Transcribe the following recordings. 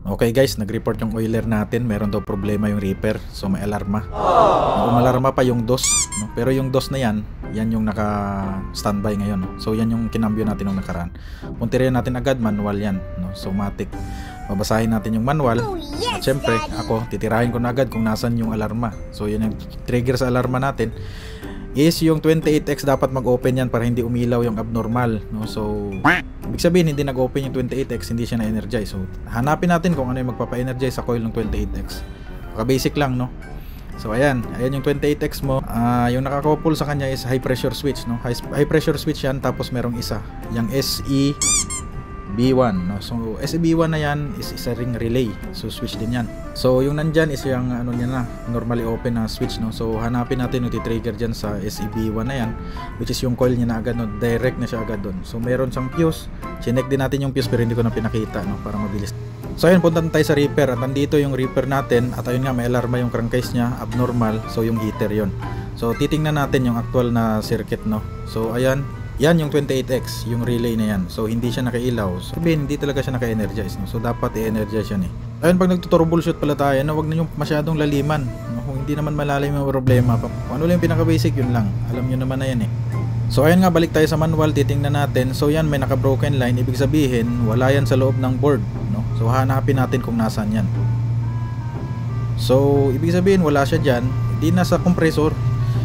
Okay guys, nag-report yung oiler natin, meron daw problema yung reaper, so may alarma. Umalarma pa yung DOS, no? Pero yung DOS na yan yung naka-standby ngayon, no? So yan yung kinambyo natin nung nakaraan. Puntirin natin agad, manual yan, no? So matik. Babasahin natin yung manual. At syempre, ako, titirahin ko na agad kung nasan yung alarma. So yan yung trigger sa alarma natin. Is yung 28X dapat mag-open yan para hindi umilaw yung abnormal, no? So ibig sabihin hindi nag-open yung 28X, hindi siya na-energize. So hanapin natin kung ano yung magpapa-energize sa coil ng 28X. Basic lang, no? So ayan yung 28X mo. Yung nakakouple sa kanya is high pressure switch, no? High pressure switch yan, tapos merong isa, yung SEB1, no? So SEB1 na yan is isa ring relay, so switch din yan. So yung nandyan is yung ano niya na, normally open na switch, no? So hanapin natin yung trigger dyan sa SEB1 na yan, which is yung coil niya na agad, no? Direct na siya agad doon. So meron siyang fuse, chinek din natin yung fuse pero hindi ko na pinakita, no? Para mabilis. So ayun, punta tayo sa reaper, at nandito yung reaper natin, at ayun nga may alarma yung crankcase niya, abnormal, so yung heater yon. So titingnan natin yung actual na circuit, no? So ayan, yan yung 28X, yung relay na yan. So hindi siya nakailaw, so sabihin hindi talaga siya naka-energize, no? So dapat i-energize yan eh. Ayun, pag nagtutroubleshoot pala tayo, no, wag na yung masyadong laliman, no? Kung hindi naman malalim yung problema, kung ano lang yung pinaka-basic, yun lang, alam nyo naman na yan eh. So ayun nga, balik tayo sa manual, titingnan natin. So yan, may naka-broken line, ibig sabihin wala yan sa loob ng board, no? So hanapin natin kung nasan yan. So ibig sabihin wala siya dyan, hindi nasa compressor,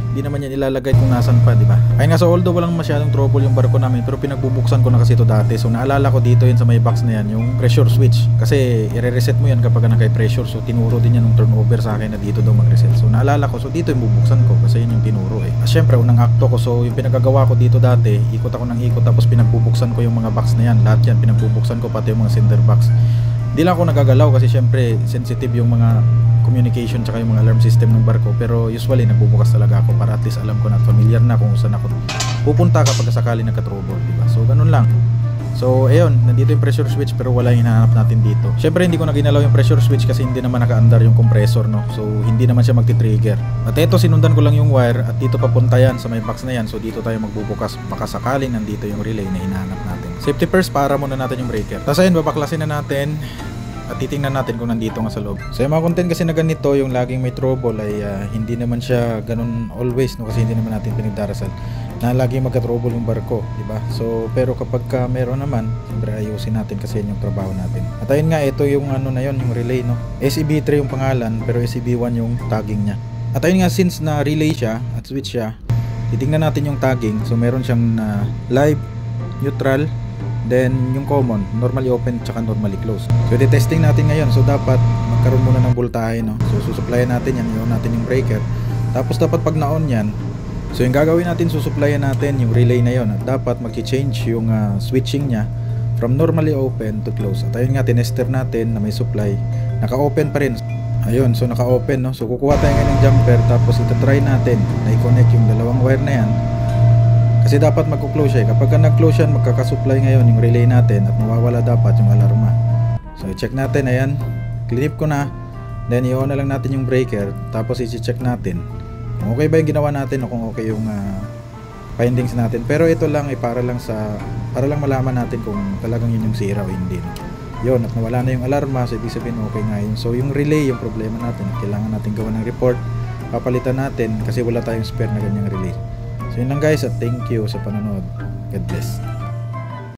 hindi naman yan ilalagay kung nasan pa, di ba? Ayun nga, so although walang masyadong trouble yung barko namin, pero pinagbubuksan ko na kasi ito dati. So naalala ko dito yun sa may box na yan, yung pressure switch. Kasi i-reset mo yan kapag naka-pressure. So tinuro din yan ng turnover sa akin na dito daw mag-reset. So naalala ko, so dito yung bubuksan ko kasi yun yung tinuro eh. Syempre, unang akto ko, so yung pinagagawa ko dito dati, ikot ako ng ikot, tapos pinagbubuksan ko yung mga box na yan. Lahat yan, pinagbubuksan ko, pati yung mga cinder box. Hindi lang ako nagagalaw kasi syempre sensitive yung mga communication tsaka yung mga alarm system ng barko, pero usually nagbubukas talaga ako para at least alam ko na, familiar na kung saan ako pupunta kapag sakali nagka-trouble, diba? So ganun lang. So ayun, nandito yung pressure switch pero wala yung hinahanap natin dito. Syempre hindi ko na ginalaw yung pressure switch kasi hindi naman naka-andar yung compressor, no? So hindi naman siya magti-trigger. At eto, sinundan ko lang yung wire at dito papunta yan sa may box na yan. So dito tayo magbubukas, baka sakaling nandito yung relay na hinahanap natin. Safety first, para muna natin yung breaker. Tapos ayun, babaklasin na natin at titingnan natin kung nandito nga sa loob. So yung mga content kasi na ganito, yung laging may trouble ay hindi naman siya ganun always, no? Kasi hindi naman natin pinagdarasal na laging magka-trouble yung barko, di ba? So pero kapag meron naman, siyempre ayusin natin kasi yun yung trabaho natin. At ayun nga, ito yung ano na yun, yung relay, no? SEB3 yung pangalan pero SEB1 yung tagging niya. At ayun nga, since na relay siya at switch siya, titingnan natin yung tagging. So meron siyang live, neutral, then yung common, normally open tsaka normally closed. So i-testing natin ngayon. So dapat magkaroon muna ng voltahe, no? So susuplayan natin yan, i-on natin yung breaker. Tapos dapat pag na-on yan, so yung gagawin natin, susuplayan natin yung relay na yon, at dapat mag-change yung switching nya from normally open to close. At ayun nga, tinester natin na may supply, naka-open pa rin. Ayun, so naka-open, no? So kukuha tayo ngayon ng jumper, tapos ito-try natin na i-connect yung dalawang wire na yan. Kasi dapat magko-close siya. Kapag nag-close yan, magkakasupply ngayon yung relay natin at mawawala dapat yung alarma. So i-check natin, ayan, clip ko na. Then i-on na lang natin yung breaker, tapos i-check natin kung okay ba yung ginawa natin o kung okay yung findings natin. Pero ito lang ay para lang malaman natin kung talagang yun yung sira o hindi, no? Yun, at nawala na yung alarma, so ibig sabihin okay nga yun. So yung relay yung problema natin, kailangan natin gawa ng report, papalitan natin kasi wala tayong spare na ganyang relay. So yun lang guys, at thank you sa panonood. God bless.